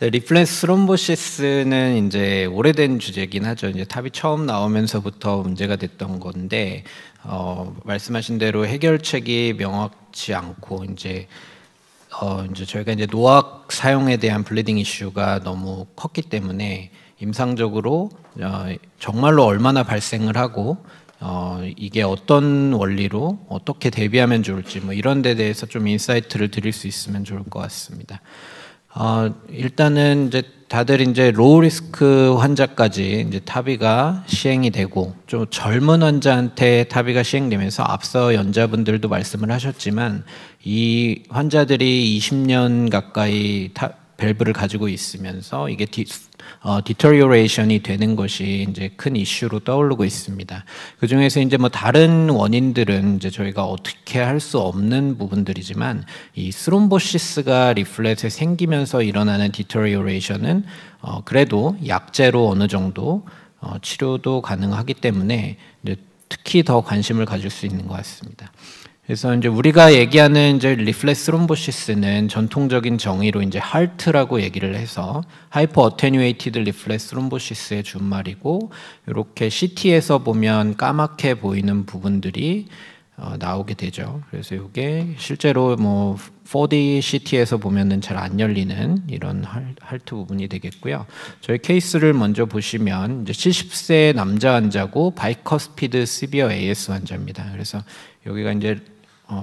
리플렉스 스롬보시스는 이제 오래된 주제긴 하죠. 이제 탑이 처음 나오면서부터 문제가 됐던 건데, 말씀하신 대로 해결책이 명확치 않고 이제 저희가 이제 노악 사용에 대한 블리딩 이슈가 너무 컸기 때문에 임상적으로 정말로 얼마나 발생을 하고 이게 어떤 원리로 어떻게 대비하면 좋을지 뭐 이런 데 대해서 좀 인사이트를 드릴 수 있으면 좋을 것 같습니다. 일단은 이제 다들 이제 로우 리스크 환자까지 이제 타비가 시행이 되고 좀 젊은 환자한테 타비가 시행되면서 앞서 연자분들도 말씀을 하셨지만 이 환자들이 20년 가까이 밸브를 가지고 있으면서 이게 디터리오레이션이 되는 것이 이제 큰 이슈로 떠오르고 있습니다. 그 중에서 이제 뭐 다른 원인들은 이제 저희가 어떻게 할 수 없는 부분들이지만 이 스롬보시스가 리플렛에 생기면서 일어나는 디터리오레이션은 그래도 약제로 어느 정도 치료도 가능하기 때문에 이제 특히 더 관심을 가질 수 있는 것 같습니다. 그래서 이제 우리가 얘기하는 이제 리플렉스 스롬보시스는 전통적인 정의로 이제 HALT라고 얘기를 해서 하이퍼 어테뉴에이티드 리플렉스 스롬보시스의 준말이고, 이렇게 CT에서 보면 까맣게 보이는 부분들이 나오게 되죠. 그래서 이게 실제로 뭐 4D CT에서 보면은 잘 안 열리는 이런 할트 부분이 되겠고요. 저희 케이스를 먼저 보시면 이제 70세 남자 환자고 바이커스피드 시비어 AS 환자입니다. 그래서 여기가 이제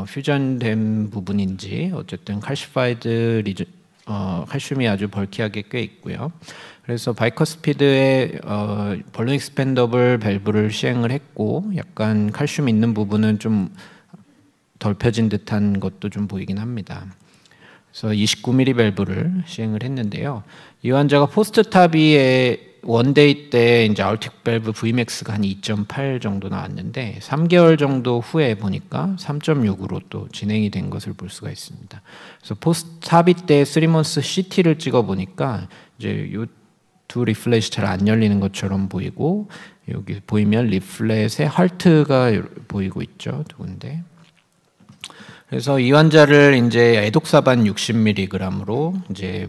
퓨전된 부분인지 어쨌든 칼시파이드 칼슘이 아주 벌키하게 꽤 있고요. 그래서 바이커스피드에 벌룬 익스펜더블 밸브를 시행을 했고, 약간 칼슘 있는 부분은 좀 덜 펴진 듯한 것도 좀 보이긴 합니다. 그래서 29mm 밸브를 시행을 했는데요. 이 환자가 포스트 타비에 원데이 때 이제 아울틱 밸브 Vmax가 한 2.8 정도 나왔는데 3개월 정도 후에 보니까 3.6으로 또 진행이 된 것을 볼 수가 있습니다. 그래서 포스트 타비 때 3months CT를 찍어 보니까 이제 요 두 리플렛이 잘 안 열리는 것처럼 보이고, 여기 보이면 리플렛에 할트가 보이고 있죠, 두 군데. 그래서 이 환자를 이제 에독사반 60mg으로 이제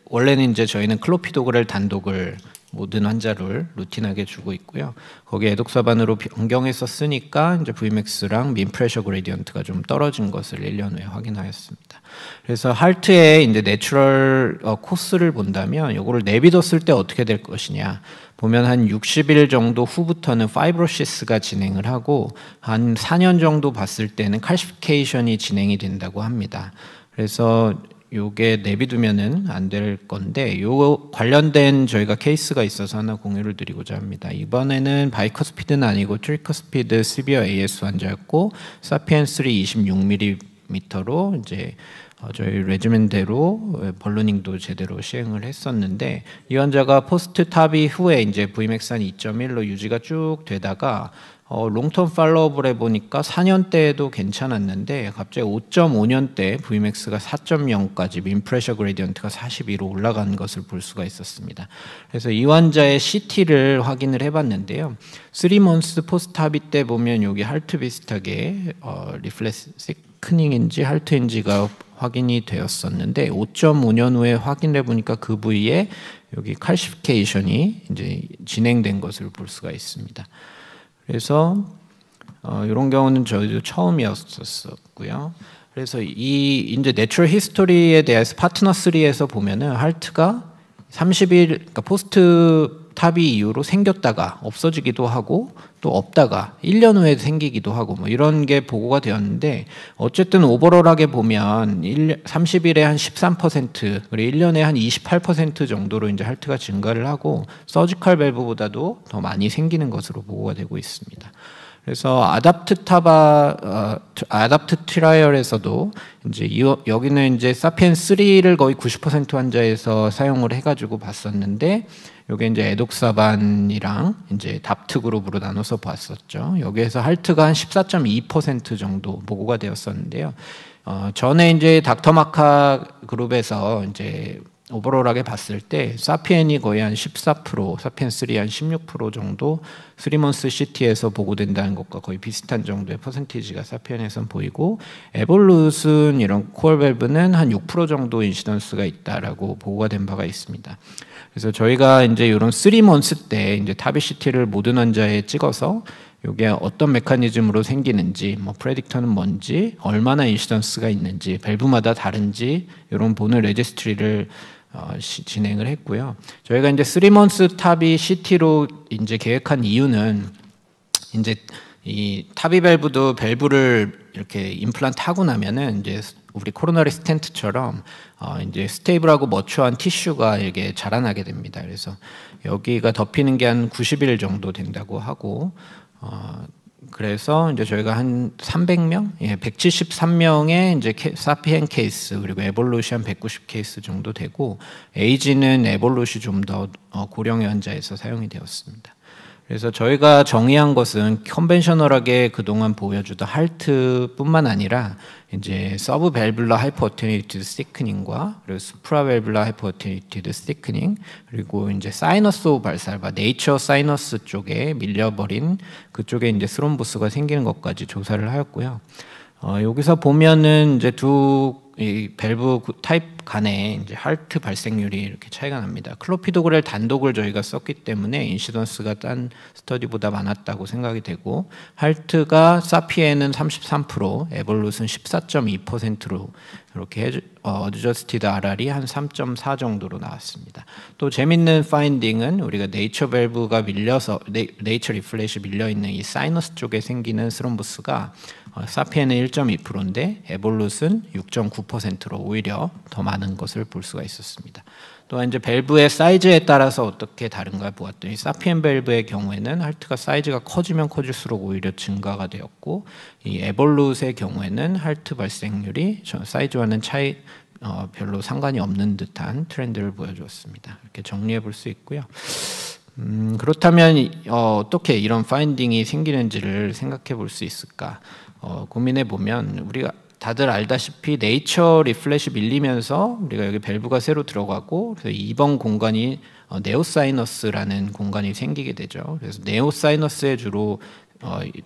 원래는 이제 저희는 클로피도그렐 단독을 모든 환자를 루틴하게 주고 있고요. 거기에 에독사반으로 변경해서 쓰니까 이제 Vmax랑 민 프레셔 그레디언트가 좀 떨어진 것을 1년 후에 확인하였습니다. 그래서 할트의 이제 내추럴 코스를 본다면 이거를 내비뒀을 때 어떻게 될 것이냐 보면 한 60일 정도 후부터는 파이브로시스가 진행을 하고 한 4년 정도 봤을 때는 칼시피케이션이 진행이 된다고 합니다. 그래서 요게 내비두면은 안 될 건데, 요 관련된 저희가 케이스가 있어서 하나 공유를 드리고자 합니다. 이번에는 바이커스피드는 아니고 트리커스피드 시비어 AS 환자였고, 사피엔 3 26mm로 이제 저희 레지멘대로 벌루닝도 제대로 시행을 했었는데, 이 환자가 포스트 타비 후에 이제 Vmax 한 2.1로 유지가 쭉 되다가 롱텀 팔로업을 해보니까 4년 때에도 괜찮았는데 갑자기 5.5년 때 Vmax가 4.0까지 민 프레셔 그레디언트가 42로 올라간 것을 볼 수가 있었습니다. 그래서 이 환자의 CT를 확인을 해봤는데요. 3months 포스트 타비 때 보면 여기 할트 비슷하게 리플렉스 시크닝인지 할트인지가 확인이 되었었는데 5.5년 후에 확인해 보니까 그 부위에 여기 칼시피케이션이 이제 진행된 것을 볼 수가 있습니다. 그래서 이런 경우는 저희도 처음이었었고요. 그래서 이 이제 내추럴 히스토리에 대해서 파트너 3에서 보면은 할트가 30일 그러니까 포스트 타비 이후로 생겼다가 없어지기도 하고 또 없다가 1년 후에 생기기도 하고 뭐 이런 게 보고가 되었는데, 어쨌든 오버롤하게 보면 30일에 한 13% 그리고 1년에 한 28% 정도로 이제 할트가 증가를 하고 서지컬 밸브보다도 더 많이 생기는 것으로 보고가 되고 있습니다. 그래서 아답트 트라이얼에서도 이제 여기는 이제 사피엔 3를 거의 90% 환자에서 사용을 해가지고 봤었는데, 요게 이제 에독사반이랑 이제 답트 그룹으로 나눠서 봤었죠. 여기에서 할트가 한 14.2% 정도 보고가 되었었는데요. 전에 이제 닥터 마카 그룹에서 이제 오버롤하게 봤을 때 사피엔이 거의 한 14%, 사피엔 3 한 16% 정도 3month CT에서 보고된다는 것과 거의 비슷한 정도의 퍼센티지가 사피엔에선 보이고, 에볼루슨 이런 코어 밸브는 한 6% 정도 인시던스가 있다라고 보고가 된 바가 있습니다. 그래서 저희가 이제 이런 3month 때 이제 타비 CT를 모든 환자에 찍어서 이게 어떤 메커니즘으로 생기는지, 뭐 프레딕터는 뭔지, 얼마나 인시던스가 있는지, 밸브마다 다른지 이런 보는 레지스트리를 진행을 했고요. 저희가 이제 3month 타비 CT로 이제 계획한 이유는 이제 이 타비 밸브도 밸브를 이렇게 임플란트 하고 나면은 이제 우리 코로너리 스텐트처럼 이제 스테이블하고 머추어한 티슈가 이게 자라나게 됩니다. 그래서 여기가 덮이는 게 한 90일 정도 된다고 하고, 그래서 이제 저희가 한 300명, 173명의 이제 사피엔 케이스, 그리고 에볼루션 190 케이스 정도 되고, 에이지는 에볼루시 좀 더 고령의 환자에서 사용이 되었습니다. 그래서 저희가 정의한 것은 컨벤셔널하게 그동안 보여주던 할트뿐만 아니라 이제 서브 밸뷸러 하이퍼 어테뉴이티드 시크닝과 그리고 수프라 밸뷸러 하이퍼 어테뉴이티드 시크닝, 그리고 이제 사이너스 오브 발살바 네이처 사이너스 쪽에 밀려버린 그쪽에 이제 스롬보스가 생기는 것까지 조사를 하였고요. 여기서 보면은 이제 이 밸브 타입 간에 이제 할트 발생률이 이렇게 차이가 납니다. 클로피도그렐 단독을 저희가 썼기 때문에 인시던스가 딴 스터디보다 많았다고 생각이 되고, 할트가 사피엔은 33%, 에볼루스는 14.2%로 이렇게 어드저스티드 RR이 한 3.4 정도로 나왔습니다. 또 재밌는 파인딩은 우리가 네이처 밸브가 밀려서 네이처 리플렛이 밀려 있는 이 사이너스 쪽에 생기는 스롬보스가 사피엔은 1.2%인데 에볼루스는 6.9%로 오히려 더 많은 것을 볼 수가 있었습니다. 또한 이제 밸브의 사이즈에 따라서 어떻게 다른가 보았더니 사피엔 밸브의 경우에는 할트가 사이즈가 커지면 커질수록 오히려 증가가 되었고, 이 에볼루스의 경우에는 할트 발생률이 사이즈와는 차이 별로 상관이 없는 듯한 트렌드를 보여주었습니다. 이렇게 정리해 볼 수 있고요. 그렇다면 어떻게 이런 파인딩이 생기는지를 생각해 볼 수 있을까 고민해 보면, 우리가 다들 알다시피 네이처 리플렛이 밀리면서 우리가 여기 밸브가 새로 들어가고, 그래서 2번 공간이 네오사이너스라는 공간이 생기게 되죠. 그래서 네오사이너스에 주로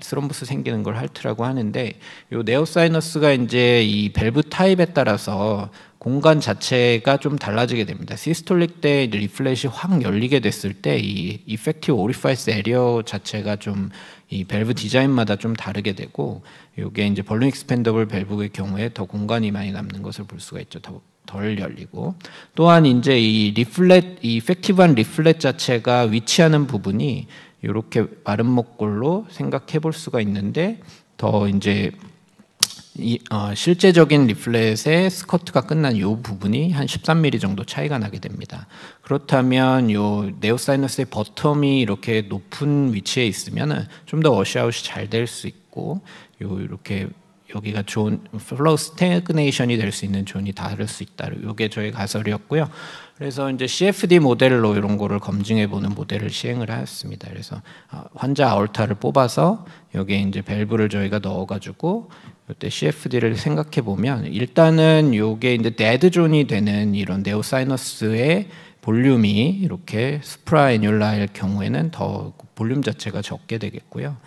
스롬보스 생기는 걸 할트라고 하는데, 이 네오사이너스가 이제 이 밸브 타입에 따라서 공간 자체가 좀 달라지게 됩니다. 시스톨릭 때 리플렛이 확 열리게 됐을 때 이 이펙티브 오리파이스 에리어 자체가 좀 이 밸브 디자인마다 좀 다르게 되고, 이게 이제 벌룬 익스펜더블 밸브의 경우에 더 공간이 많이 남는 것을 볼 수가 있죠. 덜 열리고, 또한 이제 이 리플렛, 이 이펙티브한 리플렛 자체가 위치하는 부분이 이렇게 마른 목골로 생각해 볼 수가 있는데, 더 이제 실제적인 리플렛의 스커트가 끝난 이 부분이 한 13mm 정도 차이가 나게 됩니다. 그렇다면 이 네오사이너스의 버텀이 이렇게 높은 위치에 있으면 좀 더 워시아웃이 잘 될 수 있고, 이렇게 여기가 좋은 플로우 스태그네이션이 될 수 있는 존이 다를 수 있다. 이게 저희 가설이었고요. 그래서 이제 CFD 모델로 이런 거를 검증해 보는 모델을 시행을 하였습니다. 그래서 환자 아orta를 뽑아서 여기에 이제 밸브를 저희가 넣어가지고 이때 CFD를 생각해 보면, 일단은 요게 이제 데드 존이 되는 이런 네오사이너스의 볼륨이 이렇게 수프라 애뉴라일 경우에는 더 볼륨 자체가 적게 되겠고요.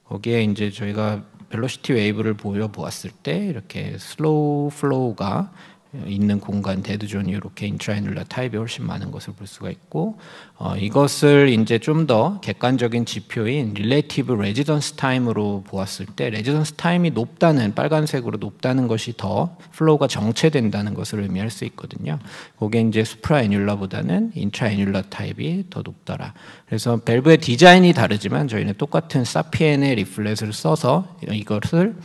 거기에 이제 저희가 벨로시티 웨이브를 보여보았을 때 이렇게 슬로우 플로우가 있는 공간 데드존이 이렇게 인트라애뉴라 타입이 훨씬 많은 것을 볼 수가 있고, 이것을 이제 좀 더 객관적인 지표인 릴레이티브 레지던스 타임으로 보았을 때 레지던스 타임이 높다는, 빨간색으로 높다는 것이 더 플로우가 정체된다는 것을 의미할 수 있거든요. 그게 이제 수프라 애뉴라보다는 인트라 애뉴라 타입이 더 높더라. 그래서 밸브의 디자인이 다르지만 저희는 똑같은 사피엔의 리플렛을 써서 이것을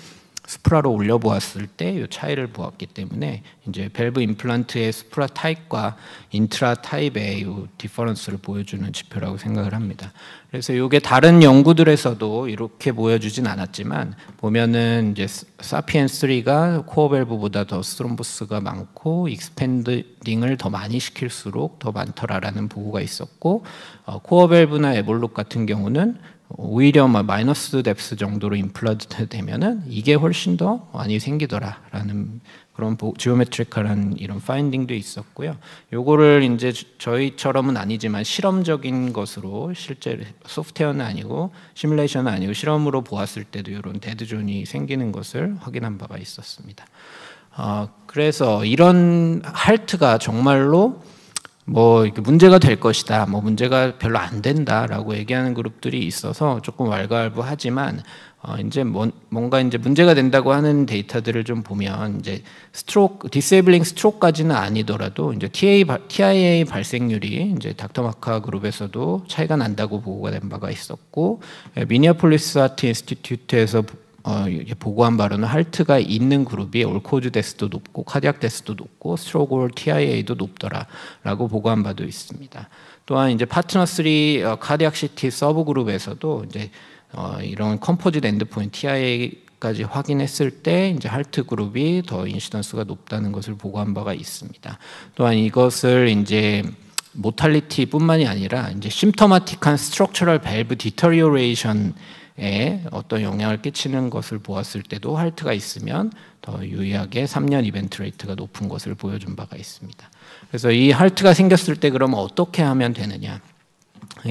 스프라로 올려보았을 때 이 차이를 보았기 때문에 이제 밸브 임플란트의 스프라 타입과 인트라 타입의 이 디퍼런스를 보여주는 지표라고 생각을 합니다. 그래서 이게 다른 연구들에서도 이렇게 보여주진 않았지만, 보면은 이제 사피엔 3가 코어 밸브보다 더 스트롬보스가 많고 익스펜딩을 더 많이 시킬수록 더 많더라라는 보고가 있었고, 코어 밸브나 에볼룩 같은 경우는 오히려 마이너스 뎁스 정도로 임플란트 되면은 이게 훨씬 더 많이 생기더라라는 그런 지오메트리컬한 이런 파인딩도 있었고요. 요거를 이제 저희처럼은 아니지만 실험적인 것으로 실제 소프트웨어는 아니고 시뮬레이션은 아니고 실험으로 보았을 때도 이런 데드존이 생기는 것을 확인한 바가 있었습니다. 그래서 이런 할트가 정말로 뭐 문제가 될 것이다, 뭐 문제가 별로 안 된다라고 얘기하는 그룹들이 있어서 조금 왈가왈부하지만 이제 뭔가 이제 문제가 된다고 하는 데이터들을 좀 보면 이제 디세이블링 스트로크까지는 아니더라도 이제 TIA 발생률이 이제 닥터 마카 그룹에서도 차이가 난다고 보고가 된 바가 있었고, 미니애폴리스 하트 인스티튜트에서 보고한 바로는 할트가 있는 그룹이 올코즈 데스도 높고 카디악 데스도 높고 스트로크 TIA도 높더라라고 보고한 바도 있습니다. 또한 이제 파트너 3 카디악 CT 서브 그룹에서도 이제 이런 컴포짓 엔드포인트 TIA까지 확인했을 때 이제 할트 그룹이 더 인시던스가 높다는 것을 보고한 바가 있습니다. 또한 이것을 이제 모탈리티뿐만이 아니라 이제 심터마틱한 스트럭처럴 밸브 디터리오레이션에 어떤 영향을 끼치는 것을 보았을 때도 할트가 있으면 더 유의하게 3년 이벤트 레이트가 높은 것을 보여준 바가 있습니다. 그래서 이 할트가 생겼을 때 그러면 어떻게 하면 되느냐?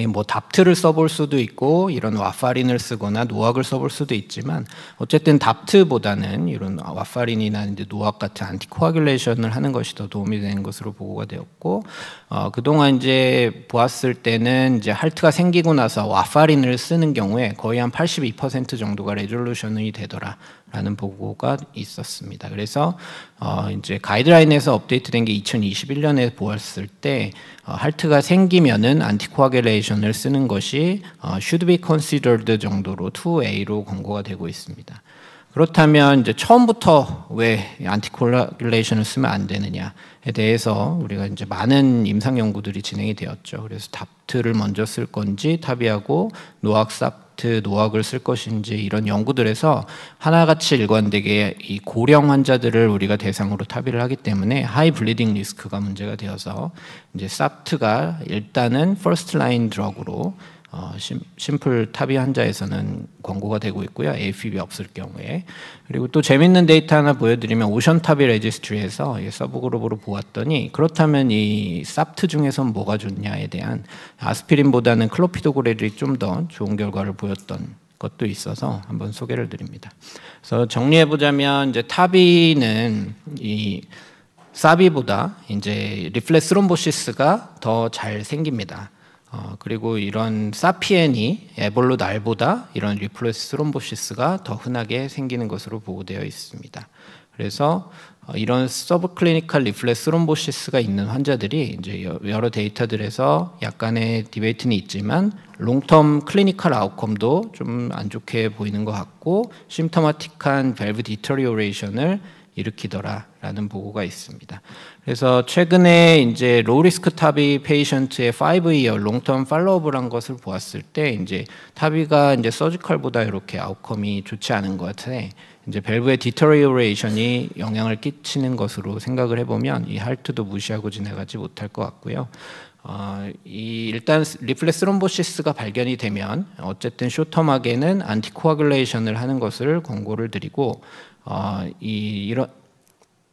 뭐 답트를 써볼 수도 있고 이런 와파린을 쓰거나 노악을 써볼 수도 있지만 어쨌든 답트보다는 이런 와파린이나 이제 노악 같은 안티코아귤레이션을 하는 것이 더 도움이 되는 것으로 보고가 되었고, 그동안 이제 보았을 때는 이제 할트가 생기고 나서 와파린을 쓰는 경우에 거의 한 82% 정도가 레졸루션이 되더라라는 보고가 있었습니다. 그래서 이제 가이드라인에서 업데이트된 게 2021년에 보았을 때 할트가 생기면은 안티코아귤레이션을 쓰는 것이 should be considered 정도로 2A로 권고가 되고 있습니다. 그렇다면 이제 처음부터 왜 안티코아귤레이션을 쓰면 안 되느냐에 대해서 우리가 이제 많은 임상 연구들이 진행이 되었죠. 그래서 답트를 먼저 쓸 건지 타비하고 노악 삽트 노악을 쓸 것인지 이런 연구들에서 하나같이 일관되게 이 고령 환자들을 우리가 대상으로 타비를 하기 때문에 하이 블리딩 리스크가 문제가 되어서 이제 삽트가 일단은 퍼스트 라인 드럭으로 심플 타비 환자에서는 권고가 되고 있고요. AFib 없을 경우에. 그리고 또 재밌는 데이터 하나 보여드리면 오션 타비 레지스트리에서 서브그룹으로 보았더니 그렇다면 이 삽트 중에선 뭐가 좋냐에 대한 아스피린보다는 클로피도그렐이 좀 더 좋은 결과를 보였던 것도 있어서 한번 소개를 드립니다. 그래서 정리해 보자면 이제 타비는 이 사비보다 이제 리플렉스 스롬보시스가 더 잘 생깁니다. 그리고 이런 사피엔이 에볼로 날보다 이런 리플렉스 스롬보시스가 더 흔하게 생기는 것으로 보고되어 있습니다. 그래서 이런 서브클리니컬 리플렉스 스롬보시스가 있는 환자들이 이제 여러 데이터들에서 약간의 디베이트는 있지만 롱텀 클리니컬 아웃컴도 좀 안 좋게 보이는 것 같고 심터마틱한 밸브 디터리오레이션을 일으키더라라는 보고가 있습니다. 그래서 최근에 이제 로우리스크 타비 페이션트의 5year 롱텀 팔로우업을 한 것을 보았을 때 이제 타비가 이제 서지컬보다 이렇게 아웃컴이 좋지 않은 것 같아 이제 밸브의 디터리오레이션이 영향을 끼치는 것으로 생각을 해보면 이 할트도 무시하고 지나가지 못할 것 같고요. 일단 리플렉스 스롬보시스가 발견이 되면 어쨌든 쇼텀하게는 안티코아귤레이션을 하는 것을 권고를 드리고 이런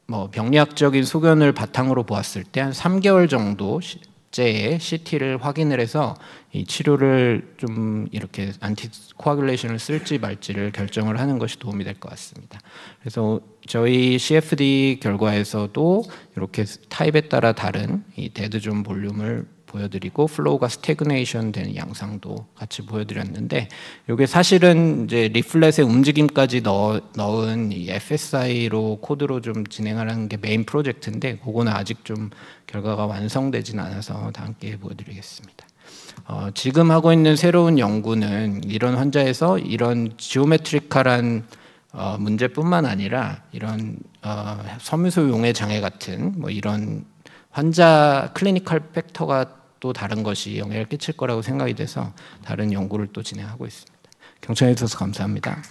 뭐 병리학적인 소견을 바탕으로 보았을 때 한 3개월 정도째의 CT를 확인을 해서 이 치료를 좀 이렇게 안티코아귤레이션을 쓸지 말지를 결정을 하는 것이 도움이 될 것 같습니다. 그래서 저희 CFD 결과에서도 이렇게 타입에 따라 다른 이 데드존 볼륨을 보여드리고 플로우가 스태그네이션 되는 양상도 같이 보여드렸는데 이게 사실은 이제 리플렛의 움직임까지 넣은 이 FSI로 코드로 좀 진행하는 게 메인 프로젝트인데 그거는 아직 좀 결과가 완성되진 않아서 다 함께 보여드리겠습니다. 지금 하고 있는 새로운 연구는 이런 환자에서 이런 지오메트리컬한 문제뿐만 아니라 이런 섬유소 용해 장애 같은 뭐 이런 환자 클리니컬 팩터가 또 다른 것이 영향을 끼칠 거라고 생각이 돼서 다른 연구를 또 진행하고 있습니다. 경청해 주셔서 감사합니다.